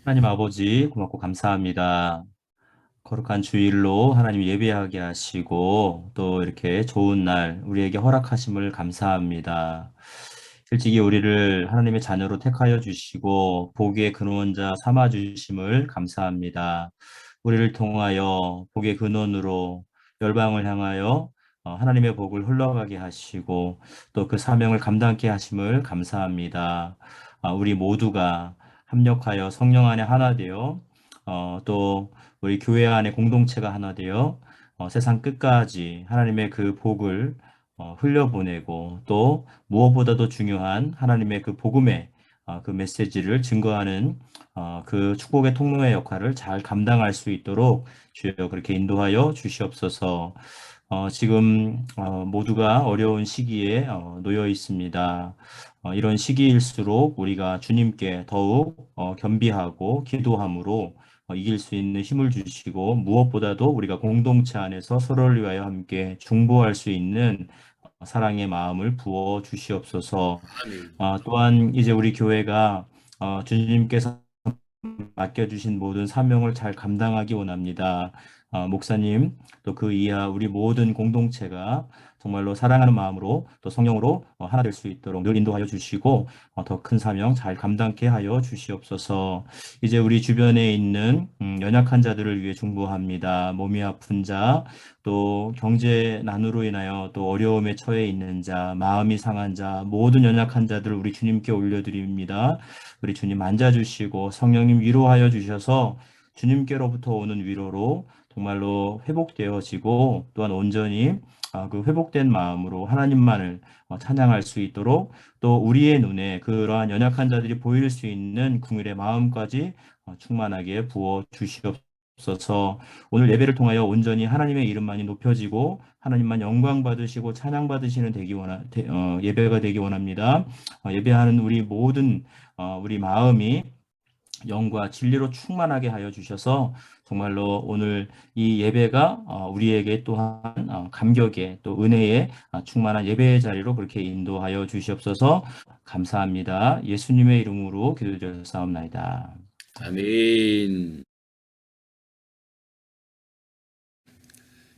하나님 아버지 고맙고 감사합니다. 거룩한 주일로 하나님 예배하게 하시고 또 이렇게 좋은 날 우리에게 허락하심을 감사합니다. 일찍이 우리를 하나님의 자녀로 택하여 주시고 복의 근원자 삼아 주심을 감사합니다. 우리를 통하여 복의 근원으로 열방을 향하여 하나님의 복을 흘러가게 하시고 또 그 사명을 감당케 하심을 감사합니다. 우리 모두가 합력하여 성령 안에 하나 되어 또 우리 교회 안에 공동체가 하나 되어 세상 끝까지 하나님의 그 복을 흘려보내고 또 무엇보다도 중요한 하나님의 그 복음의 그 메시지를 증거하는 그 축복의 통로의 역할을 잘 감당할 수 있도록 주여 그렇게 인도하여 주시옵소서. 지금 모두가 어려운 시기에 놓여 있습니다. 이런 시기일수록 우리가 주님께 더욱 겸비하고 기도함으로 이길 수 있는 힘을 주시고 무엇보다도 우리가 공동체 안에서 서로를 위하여 함께 중보할 수 있는 사랑의 마음을 부어 주시옵소서. 아멘. 또한 이제 우리 교회가 주님께서 맡겨주신 모든 사명을 잘 감당하기 원합니다. 목사님, 또 그 이하 우리 모든 공동체가 정말로 사랑하는 마음으로 또 성령으로 하나 될 수 있도록 늘 인도하여 주시고 더 큰 사명 잘 감당케 하여 주시옵소서. 이제 우리 주변에 있는 연약한 자들을 위해 중보합니다. 몸이 아픈 자, 또 경제 난으로 인하여 또 어려움에 처해 있는 자, 마음이 상한 자, 모든 연약한 자들을 우리 주님께 올려드립니다. 우리 주님 앉아주시고 성령님 위로하여 주셔서 주님께로부터 오는 위로로 정말로 회복되어지고 또한 온전히 그 회복된 마음으로 하나님만을 찬양할 수 있도록 또 우리의 눈에 그러한 연약한 자들이 보일 수 있는 긍휼의 마음까지 충만하게 부어 주시옵소서. 오늘 예배를 통하여 온전히 하나님의 이름만이 높여지고 하나님만 영광 받으시고 찬양 받으시는 예배가 되기 원합니다. 예배하는 우리 모든 우리 마음이 영과 진리로 충만하게 하여 주셔서 정말로 오늘 이 예배가 우리에게 또한 감격의 또 은혜의 충만한 예배의 자리로 그렇게 인도하여 주시옵소서. 감사합니다. 예수님의 이름으로 기도드렸사옵나이다. 아멘.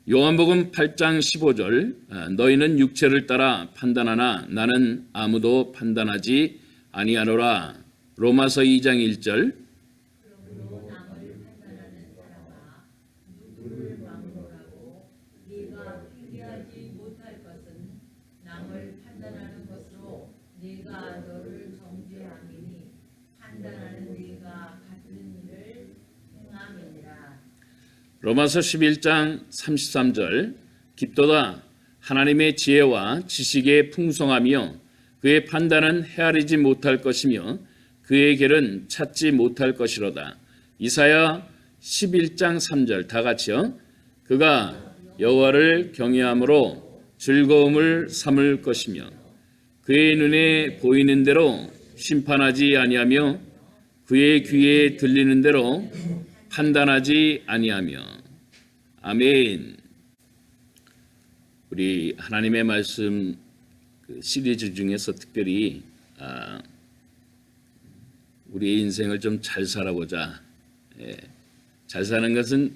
요한복음 8장 15절 너희는 육체를 따라 판단하나 나는 아무도 판단하지 아니하노라. 로마서 2장 1절 로마서 11장 33절 깊도다 하나님의 지혜와 지식의 풍성하며 그의 판단은 헤아리지 못할 것이며 그의 길은 찾지 못할 것이로다. 이사야 11장 3절 다 같이요. 그가 여호와를 경외함으로 즐거움을 삼을 것이며 그의 눈에 보이는 대로 심판하지 아니하며 그의 귀에 들리는 대로 판단하지 아니하며. 아멘. 우리 하나님의 말씀 시리즈 중에서 특별히 우리의 인생을 좀 잘 살아보자. 잘 사는 것은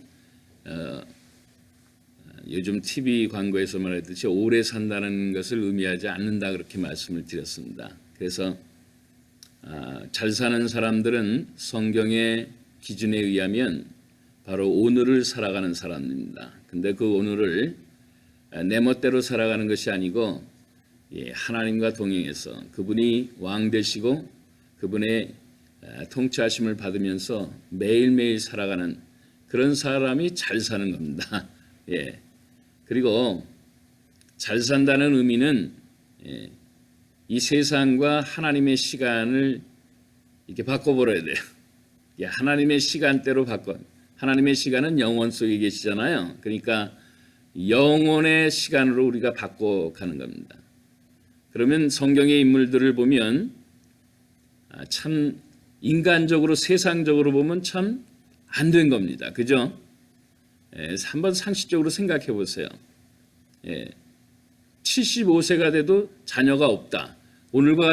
요즘 TV 광고에서 말했듯이 오래 산다는 것을 의미하지 않는다 그렇게 말씀을 드렸습니다. 그래서 잘 사는 사람들은 성경의 기준에 의하면 바로 오늘을 살아가는 사람입니다. 근데 그 오늘을 내 멋대로 살아가는 것이 아니고 하나님과 동행해서 그분이 왕 되시고 그분의 통치하심을 받으면서 매일매일 살아가는 그런 사람이 잘 사는 겁니다. 그리고 잘 산다는 의미는 이 세상과 하나님의 시간을 이렇게 바꿔버려야 돼요. 하나님의 시간대로 바꿔. 하나님의 시간은 영원 속에 계시잖아요. 그러니까 영혼의 시간으로 우리가 바꿔가는 겁니다. 그러면 성경의 인물들을 보면 참 인간적으로 세상적으로 보면 참 안 된 겁니다. 그죠? 한번 상식적으로 생각해 보세요. 75세가 돼도 자녀가 없다. 오늘날과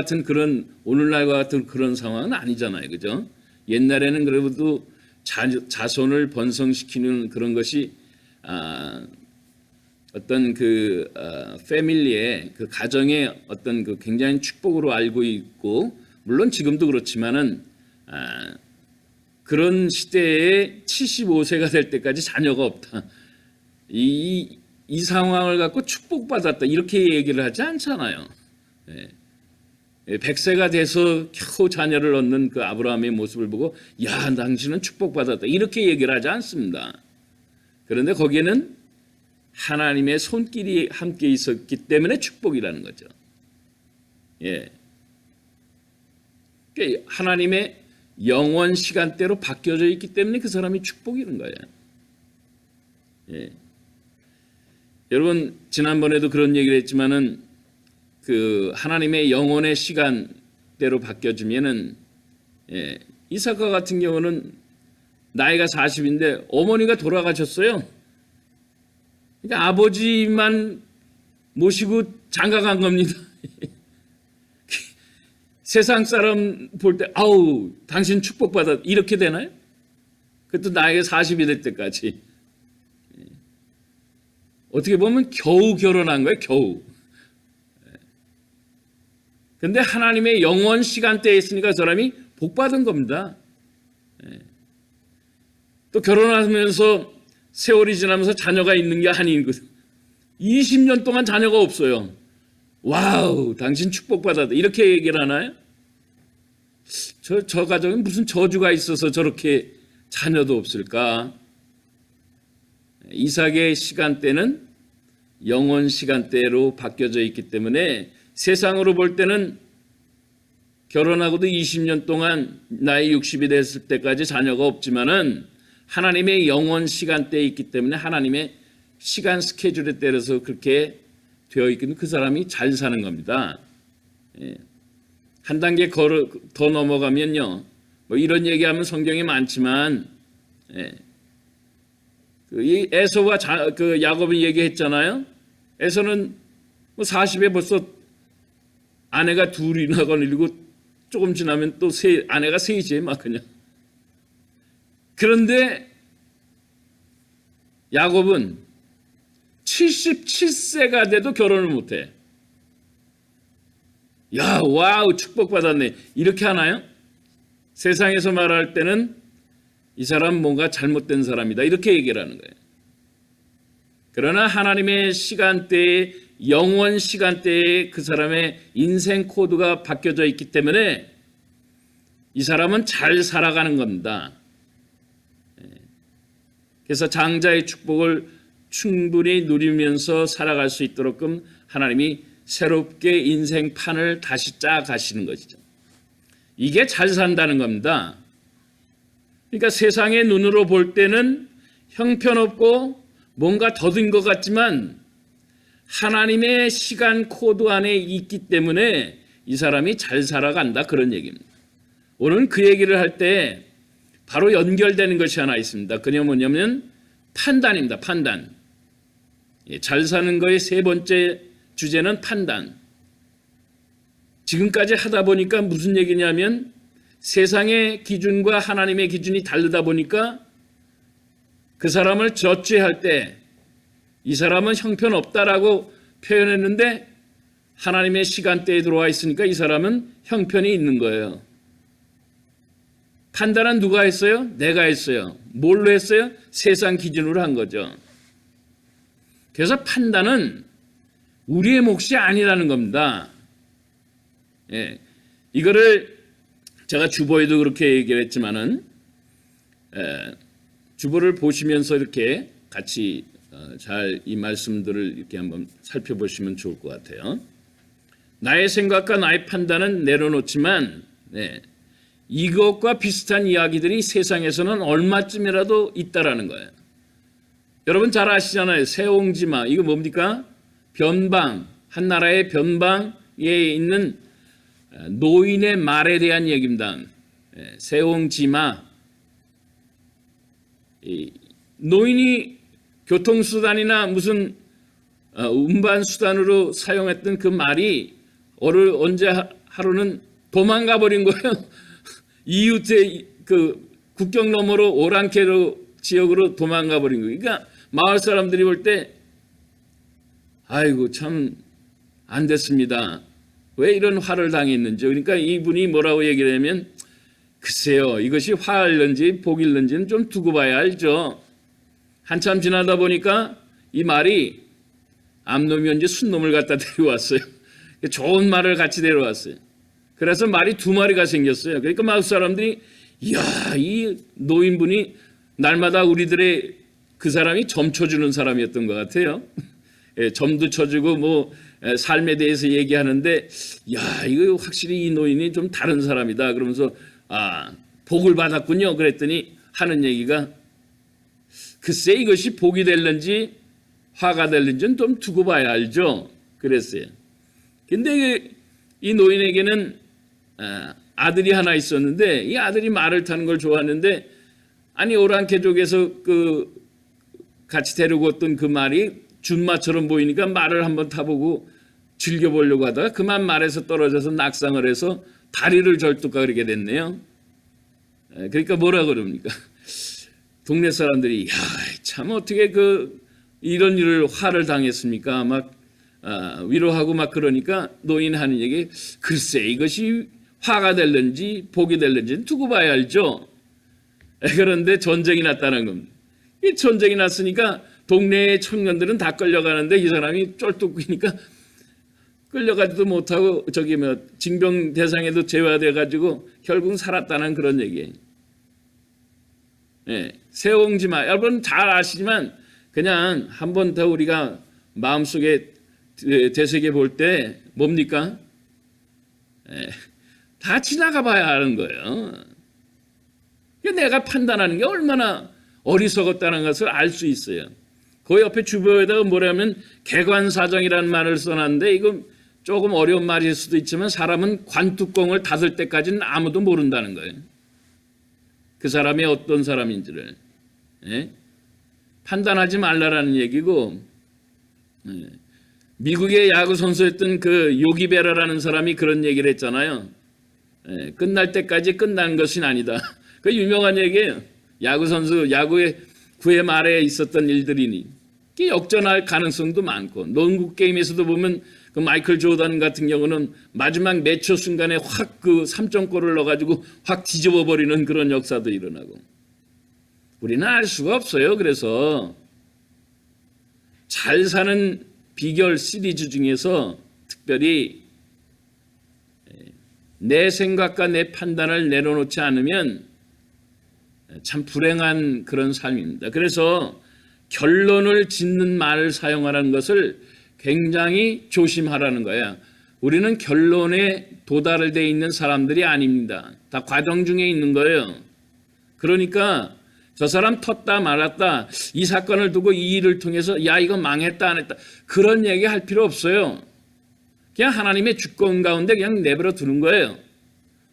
같은 그런 상황은 아니잖아요. 그죠? 옛날에는 그래도 자손을 번성시키는 그런 것이 어떤 그 패밀리의 그 가정의 어떤 그 굉장히 축복으로 알고 있고, 물론 지금도 그렇지만은 그런 시대에 75세가 될 때까지 자녀가 없다. 이 상황을 갖고 축복받았다 이렇게 얘기를 하지 않잖아요. 100세가 돼서 겨우 자녀를 얻는 그 아브라함의 모습을 보고 야, 당신은 축복받았다 이렇게 얘기를 하지 않습니다. 그런데 거기에는 하나님의 손길이 함께 있었기 때문에 축복이라는 거죠. 그러니까 하나님의 영원 시간대로 바뀌어져 있기 때문에 그 사람이 축복이는 거예요. 여러분 지난번에도 그런 얘기를 했지만은 그 하나님의 영혼의 시간대로 바뀌어지면은 이삭과 같은 경우는 나이가 40인데 어머니가 돌아가셨어요. 그러니까 아버지만 모시고 장가 간 겁니다. 세상 사람 볼 때 아우 당신 축복받았 이렇게 되나요? 그것도 나이가 40이 될 때까지. 어떻게 보면 겨우 결혼한 거예요. 겨우. 근데 하나님의 영원 시간대에 있으니까 그 사람이 복받은 겁니다. 또 결혼하면서 세월이 지나면서 자녀가 있는 게 아닌 거죠. 20년 동안 자녀가 없어요. 와우, 당신 축복받았다. 이렇게 얘기를 하나요? 저 가정에 무슨 저주가 있어서 저렇게 자녀도 없을까? 이삭의 시간대는 영원 시간대로 바뀌어져 있기 때문에 세상으로 볼 때는 결혼하고도 20년 동안 나이 60이 됐을 때까지 자녀가 없지만은 하나님의 영원 시간대에 있기 때문에 하나님의 시간 스케줄에 따라서 그렇게 되어 있기는 그 사람이 잘 사는 겁니다. 한 단계 더 넘어가면요. 뭐 이런 얘기하면 성경에 많지만 이 에서와 그 야곱이 얘기했잖아요. 에서는 뭐 40에 벌써 아내가 둘이나 거느리고 조금 지나면 또 아내가 셋이지 막 그냥. 그런데 야곱은 77세가 돼도 결혼을 못해. 야, 와우, 축복받았네. 이렇게 하나요? 세상에서 말할 때는 이 사람 뭔가 잘못된 사람이다. 이렇게 얘기를 하는 거예요. 그러나 하나님의 시간대에, 영원 시간대에 그 사람의 인생 코드가 바뀌어져 있기 때문에 이 사람은 잘 살아가는 겁니다. 그래서 장자의 축복을 충분히 누리면서 살아갈 수 있도록끔 하나님이 새롭게 인생판을 다시 짜 가시는 것이죠. 이게 잘 산다는 겁니다. 그러니까 세상의 눈으로 볼 때는 형편없고 뭔가 더딘 것 같지만 하나님의 시간 코드 안에 있기 때문에 이 사람이 잘 살아간다 그런 얘기입니다. 오늘 그 얘기를 할 때 바로 연결되는 것이 하나 있습니다. 그게 뭐냐면 판단입니다. 판단. 잘 사는 거의 세 번째 주제는 판단. 지금까지 하다 보니까 무슨 얘기냐면 세상의 기준과 하나님의 기준이 다르다 보니까 그 사람을 저죄할 때 이 사람은 형편없다라고 표현했는데 하나님의 시간대에 들어와 있으니까 이 사람은 형편이 있는 거예요. 판단은 누가 했어요? 내가 했어요. 뭘로 했어요? 세상 기준으로 한 거죠. 그래서 판단은 우리의 몫이 아니라는 겁니다. 이거를 제가 주보에도 그렇게 얘기를 했지만은 주보를 보시면서 이렇게 같이 잘 이 말씀들을 이렇게 한번 살펴보시면 좋을 것 같아요. 나의 생각과 나의 판단은 내려놓지만 이것과 비슷한 이야기들이 세상에서는 얼마쯤이라도 있다라는 거예요. 여러분 잘 아시잖아요. 세옹지마 이거 뭡니까? 변방, 한 나라의 변방에 있는 노인의 말에 대한 얘기입니다. 세옹지마. 노인이 교통수단이나 무슨 운반수단으로 사용했던 그 말이 언제 하루는 도망가 버린 거예요. 이웃의 그 국경 너머로 오랑캐로 지역으로 도망가 버린 거예요. 그러니까 마을 사람들이 볼 때 아이고 참 안 됐습니다. 왜 이런 화를 당했는지. 그러니까 이분이 뭐라고 얘기를 하면 글쎄요, 이것이 화일는지 복일는지는 좀 두고 봐야 알죠. 한참 지나다 보니까 이 말이 암놈이었는지 순놈을 갖다 데려왔어요. 좋은 말을 같이 데려왔어요. 그래서 말이 두 마리가 생겼어요. 그러니까 마을 사람들이 이야, 이 노인분이 날마다 우리들의 그 사람이 점 쳐주는 사람이었던 것 같아요. 점도 쳐주고 뭐 삶에 대해서 얘기하는데 야, 이거 확실히 이 노인이 좀 다른 사람이다. 그러면서 복을 받았군요. 그랬더니 하는 얘기가 글쎄 이것이 복이 될는지 화가 될는지는 좀 두고 봐야 알죠. 그랬어요. 근데 이 노인에게는 아들이 하나 있었는데 이 아들이 말을 타는 걸 좋아하는데 아니 오랑캐족에서 그 같이 데리고 왔던 그 말이 준마처럼 보이니까 말을 한번 타보고 즐겨보려고 하다가 그만 말에서 떨어져서 낙상을 해서 다리를 절뚝가 그렇게 됐네요. 그러니까 뭐라 그럽니까? 동네 사람들이 야, 참 어떻게 이런 일을 화를 당했습니까? 막 위로하고 막 그러니까 노인 하는 얘기 글쎄 이것이 화가 될는지 복이 될는지 두고 봐야 알죠. 그런데 전쟁이 났다는 겁니다. 이 전쟁이 났으니까 동네의 청년들은 다 끌려가는데 이 사람이 쫄뚝이니까 끌려가지도 못하고 징병 대상에도 제외돼가지고 결국 살았다는 그런 얘기예요. 세옹지마 여러분 잘 아시지만 그냥 한 번 더 우리가 마음속에 되새겨 볼 때 뭡니까? 다 지나가 봐야 하는 거예요. 내가 판단하는 게 얼마나 어리석었다는 것을 알 수 있어요. 그 옆에 주보에다가 뭐냐면 개관사정이라는 말을 써놨는데 이거 조금 어려운 말일 수도 있지만 사람은 관뚜껑을 닫을 때까지는 아무도 모른다는 거예요. 그 사람이 어떤 사람인지를 판단하지 말라라는 얘기고 미국의 야구 선수였던 그 요기베라라는 사람이 그런 얘기를 했잖아요. 끝날 때까지 끝난 것은 아니다. 그 유명한 얘기예요. 야구 선수 야구의 9회 말에 있었던 일들이니 역전할 가능성도 많고 농구 게임에서도 보면 그 마이클 조던 같은 경우는 마지막 몇 초 순간에 확 그 3점골을 넣어가지고 확 뒤집어 버리는 그런 역사도 일어나고 우리는 알 수가 없어요. 그래서 잘 사는 비결 시리즈 중에서 특별히 내 생각과 내 판단을 내려놓지 않으면 참 불행한 그런 삶입니다. 그래서 결론을 짓는 말을 사용하라는 것을 굉장히 조심하라는 거야. 우리는 결론에 도달을 돼 있는 사람들이 아닙니다. 다 과정 중에 있는 거예요. 그러니까 저 사람 텄다 말았다 이 사건을 두고 이 일을 통해서 야 이거 망했다 안 했다 그런 얘기 할 필요 없어요. 그냥 하나님의 주권 가운데 그냥 내버려 두는 거예요.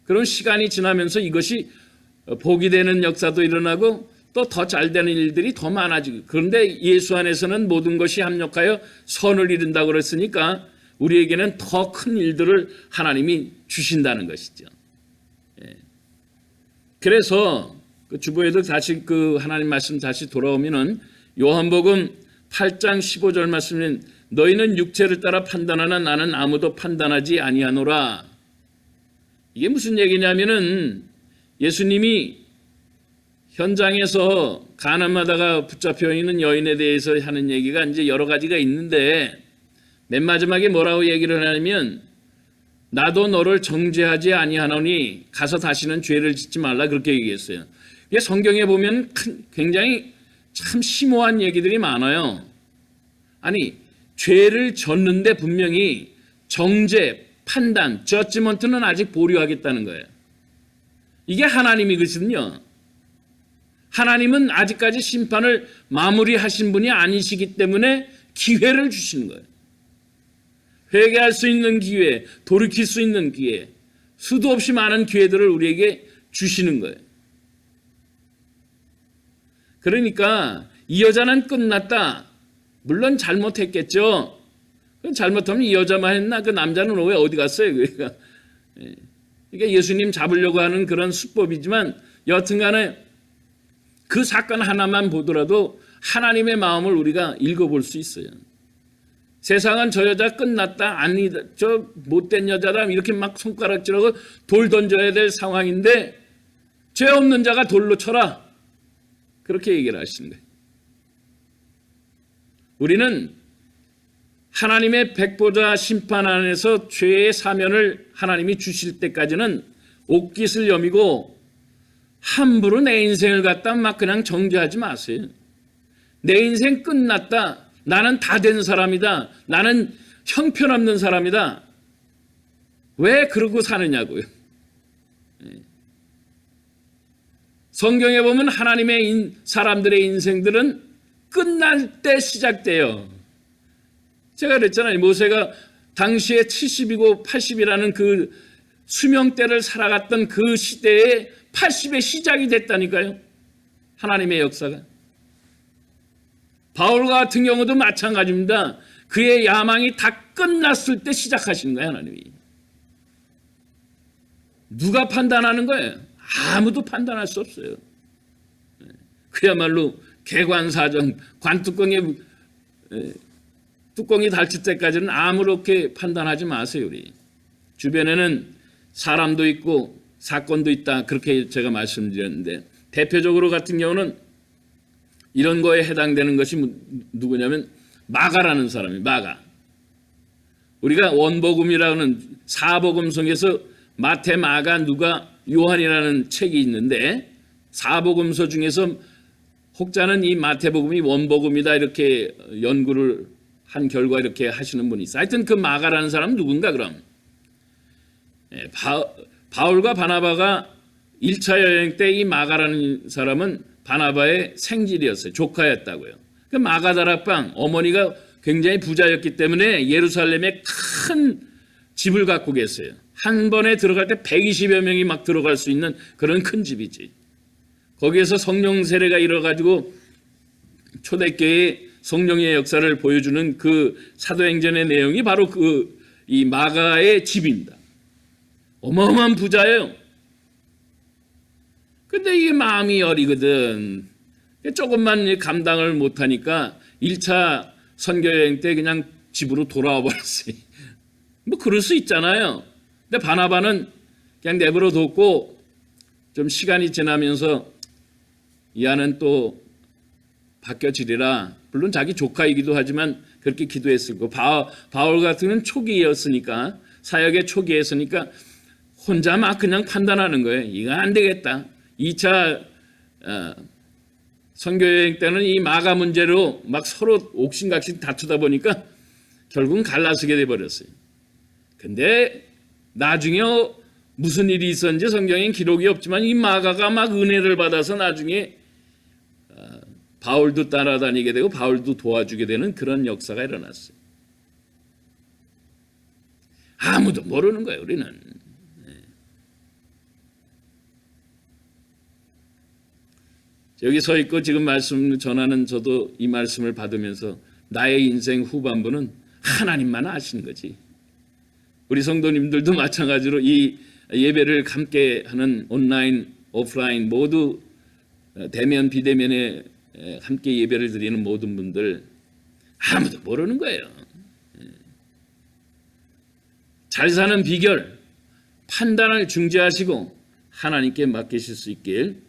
그런 시간이 지나면서 이것이 복이 되는 역사도 일어나고 또 더 잘 되는 일들이 더 많아지고 그런데 예수 안에서는 모든 것이 합력하여 선을 이룬다고 그랬으니까 우리에게는 더 큰 일들을 하나님이 주신다는 것이죠. 그래서 그 주보에도 다시 그 하나님 말씀 다시 돌아오면은 요한복음 8장 15절 말씀은 너희는 육체를 따라 판단하나 나는 아무도 판단하지 아니하노라. 이게 무슨 얘기냐면은 예수님이 현장에서 가늠하다가 붙잡혀 있는 여인에 대해서 하는 얘기가 이제 여러 가지가 있는데 맨 마지막에 뭐라고 얘기를 하냐면 나도 너를 정죄하지 아니하노니 가서 다시는 죄를 짓지 말라 그렇게 얘기했어요. 이게 성경에 보면 굉장히 참 심오한 얘기들이 많아요. 아니 죄를 졌는데 분명히 정죄, 판단, 저지먼트는 아직 보류하겠다는 거예요. 이게 하나님이거든요. 하나님은 아직까지 심판을 마무리하신 분이 아니시기 때문에 기회를 주시는 거예요. 회개할 수 있는 기회, 돌이킬 수 있는 기회, 수도 없이 많은 기회들을 우리에게 주시는 거예요. 그러니까 이 여자는 끝났다. 물론 잘못했겠죠. 잘못하면 이 여자만 했나? 그 남자는 왜 어디 갔어요? 그러니까 이게 예수님 잡으려고 하는 그런 수법이지만 여튼간에 그 사건 하나만 보더라도 하나님의 마음을 우리가 읽어볼 수 있어요. 세상은 저 여자 끝났다, 아니다, 저 못된 여자다 이렇게 막 손가락질하고 돌 던져야 될 상황인데 죄 없는 자가 돌로 쳐라 그렇게 얘기를 하시는 거예요. 우리는 하나님의 백보자 심판 안에서 죄의 사면을 하나님이 주실 때까지는 옥깃을 여미고 함부로 내 인생을 갖다 막 그냥 정죄하지 마세요. 내 인생 끝났다. 나는 다 된 사람이다. 나는 형편없는 사람이다. 왜 그러고 사느냐고요. 성경에 보면 하나님의 사람들의 인생들은 끝날 때 시작돼요. 제가 그랬잖아요. 모세가 당시에 70이고 80이라는 그 수명대를 살아갔던 그 시대에 80의 시작이 됐다니까요. 하나님의 역사가. 바울 같은 경우도 마찬가지입니다. 그의 야망이 다 끝났을 때 시작하신 거예요. 하나님이. 누가 판단하는 거예요? 아무도 판단할 수 없어요. 그야말로 개관사정, 관뚜껑에 뚜껑이 닫힐 때까지는 아무렇게 판단하지 마세요. 우리 주변에는 사람도 있고 사건도 있다 그렇게 제가 말씀드렸는데 대표적으로 같은 경우는 이런 거에 해당되는 것이 누구냐면 마가라는 사람이 마가. 우리가 원복음이라는 사복음 속에서 마태, 마가, 누가, 요한이라는 책이 있는데 사복음서 중에서 혹자는 이 마태복음이 원복음이다 이렇게 연구를 한 결과 이렇게 하시는 분이 있어요. 하여튼 그 마가라는 사람은 누군가 그럼? 바울과 바나바가 1차 여행 때 이 마가라는 사람은 바나바의 생질이었어요. 조카였다고요. 그 마가다락방 어머니가 굉장히 부자였기 때문에 예루살렘에 큰 집을 갖고 계세요. 한 번에 들어갈 때 120여 명이 막 들어갈 수 있는 그런 큰 집이지. 거기에서 성령 세례가 일어가지고 초대교회의 성령의 역사를 보여주는 그 사도행전의 내용이 바로 이 마가의 집입니다. 어마어마한 부자예요. 근데 이게 마음이 어리거든. 조금만 감당을 못하니까 1차 선교여행 때 그냥 집으로 돌아와 버렸어요. 뭐 그럴 수 있잖아요. 근데 바나바는 그냥 내버려 뒀고 좀 시간이 지나면서 이 아는 또 바뀌어지리라. 물론 자기 조카이기도 하지만 그렇게 기도했을 거고 바울 같은 경우는 초기였으니까 사역의 초기였으니까 혼자 막 그냥 판단하는 거예요. 이거 안 되겠다. 2차 선교여행 때는 이 마가 문제로 막 서로 옥신각신 다투다 보니까 결국은 갈라서게 돼버렸어요. 근데 나중에 무슨 일이 있었는지 성경엔 기록이 없지만 이 마가가 막 은혜를 받아서 나중에 바울도 따라다니게 되고 바울도 도와주게 되는 그런 역사가 일어났어요. 아무도 모르는 거예요. 우리는. 여기 서 있고 지금 말씀 전하는 저도 이 말씀을 받으면서 나의 인생 후반부는 하나님만 아시는 거지. 우리 성도님들도 마찬가지로 이 예배를 함께 하는 온라인, 오프라인 모두 대면, 비대면에 함께 예배를 드리는 모든 분들 아무도 모르는 거예요. 잘 사는 비결, 판단을 중재하시고 하나님께 맡기실 수 있길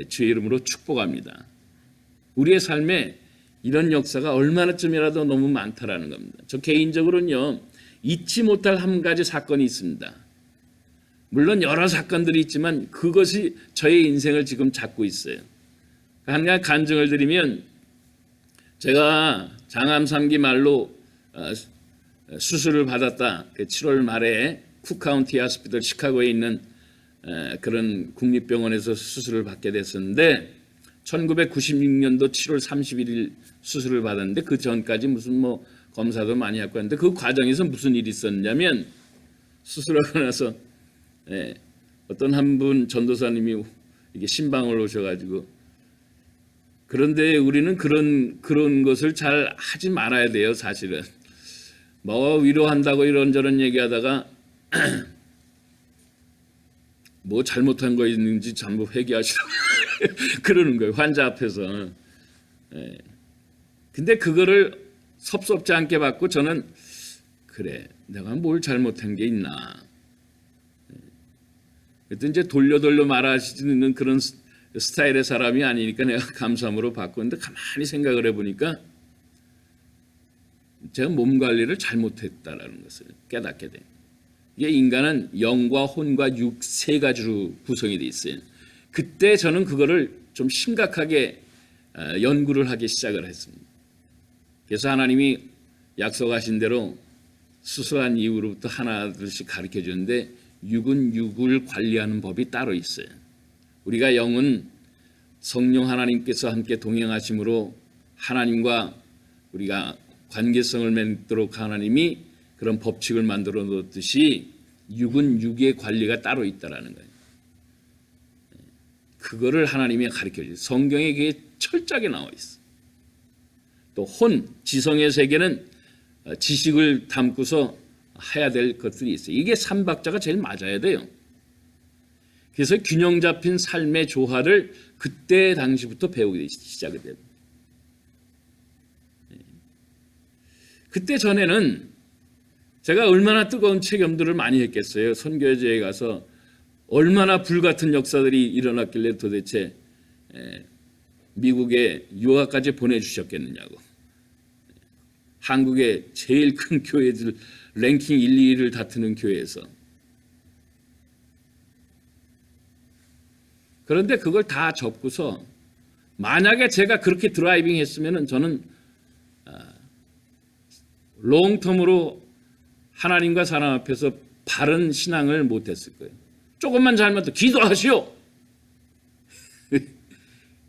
주의 이름으로 축복합니다. 우리의 삶에 이런 역사가 얼마나쯤이라도 너무 많다라는 겁니다. 저 개인적으로는요, 잊지 못할 한 가지 사건이 있습니다. 물론 여러 사건들이 있지만 그것이 저의 인생을 지금 잡고 있어요. 한 가지 간증을 드리면 제가 장암 3기 말로 수술을 받았다. 7월 말에 쿡카운티 하스피털 시카고에 있는 그런 국립병원에서 수술을 받게 됐었는데 1996년도 7월 31일 수술을 받았는데 그 전까지 무슨 뭐 검사도 많이 했고 했는데 그 과정에서 무슨 일이 있었냐면 수술하고 나서 어떤 한 분 전도사님이 이게 신방을 오셔가지고 그런데 우리는 그런 것을 잘 하지 말아야 돼요. 사실은 뭐 위로한다고 이런저런 얘기하다가 뭐 잘못한 거 있는지 전부 회개하시라고 그러는 거예요. 환자 앞에서. 예. 근데 그거를 섭섭지 않게 받고 저는 그래 내가 뭘 잘못한 게 있나. 그때 이제 돌려 말하시는 그런 스타일의 사람이 아니니까 내가 감사함으로 바꿨는데 가만히 생각을 해보니까 제가 몸 관리를 잘못했다라는 것을 깨닫게 돼요. 이게 인간은 영과 혼과 육 세 가지로 구성이 되어 있어요. 그때 저는 그거를 좀 심각하게 연구를 하기 시작을 했습니다. 그래서 하나님이 약속하신 대로 수수한 이후로부터 하나둘씩 가르쳐 주는데 육은 육을 관리하는 법이 따로 있어요. 우리가 영은 성령 하나님께서 함께 동행하심으로 하나님과 우리가 관계성을 맺도록 하나님이 그런 법칙을 만들어 놓듯이 육은 육의 관리가 따로 있다라는 거예요. 그거를 하나님이 가르쳐 줘요. 성경에 그게 철저하게 나와 있어. 또 혼, 지성의 세계는 지식을 담고서 해야 될 것들이 있어요. 이게 삼박자가 제일 맞아야 돼요. 그래서 균형 잡힌 삶의 조화를 그때 당시부터 배우기 시작이 돼요. 그때 전에는 제가 얼마나 뜨거운 체험들을 많이 했겠어요. 선교제에 가서 얼마나 불같은 역사들이 일어났길래 도대체 미국에 유학까지 보내주셨겠느냐고. 한국의 제일 큰 교회들 랭킹 1, 2위를 다투는 교회에서. 그런데 그걸 다 접고서 만약에 제가 그렇게 드라이빙 했으면 저는 롱텀으로 하나님과 사람 앞에서 바른 신앙을 못했을 거예요. 조금만 잘못해도 기도하시오.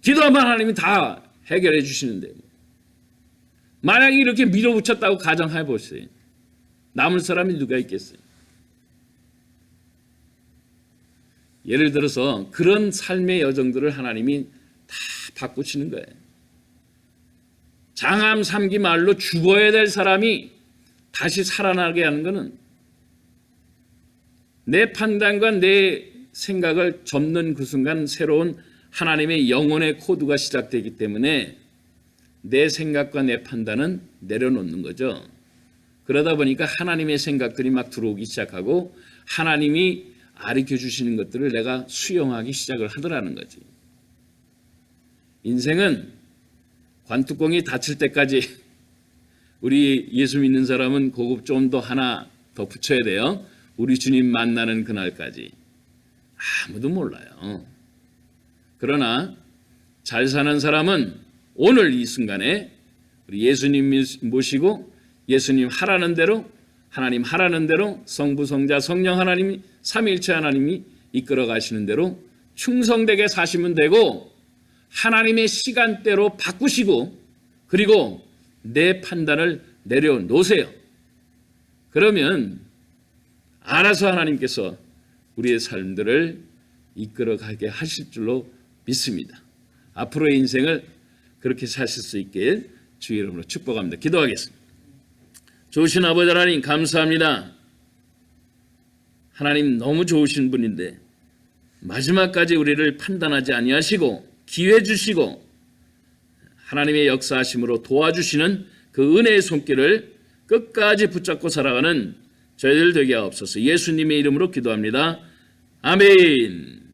기도하면 하나님이 다 해결해 주시는데 만약에 이렇게 밀어붙였다고 가정해 보세요. 남을 사람이 누가 있겠어요? 예를 들어서 그런 삶의 여정들을 하나님이 다 바꾸시는 거예요. 장암 3기 말로 죽어야 될 사람이 다시 살아나게 하는 것은 내 판단과 내 생각을 접는 그 순간 새로운 하나님의 영혼의 코드가 시작되기 때문에 내 생각과 내 판단은 내려놓는 거죠. 그러다 보니까 하나님의 생각들이 막 들어오기 시작하고 하나님이 가르쳐 주시는 것들을 내가 수용하기 시작을 하더라는 거지. 인생은 관뚜껑이 닫힐 때까지 우리 예수 믿는 사람은 그거 좀 더 하나 더 붙여야 돼요. 우리 주님 만나는 그날까지. 아무도 몰라요. 그러나 잘 사는 사람은 오늘 이 순간에 우리 예수님 모시고 예수님 하라는 대로 하나님 하라는 대로 성부 성자 성령 하나님이 삼위일체 하나님이 이끌어 가시는 대로 충성되게 사시면 되고 하나님의 시간대로 바꾸시고 그리고 내 판단을 내려놓으세요. 그러면 알아서 하나님께서 우리의 삶들을 이끌어가게 하실 줄로 믿습니다. 앞으로의 인생을 그렇게 사실 수 있길 주의 이름으로 축복합니다. 기도하겠습니다. 좋으신 아버지 하나님 감사합니다. 하나님 너무 좋으신 분인데 마지막까지 우리를 판단하지 아니하시고 기회 주시고 하나님의 역사하심으로 도와주시는 그 은혜의 손길을 끝까지 붙잡고 살아가는 저희들 되게 하옵소서. 예수님의 이름으로 기도합니다. 아멘.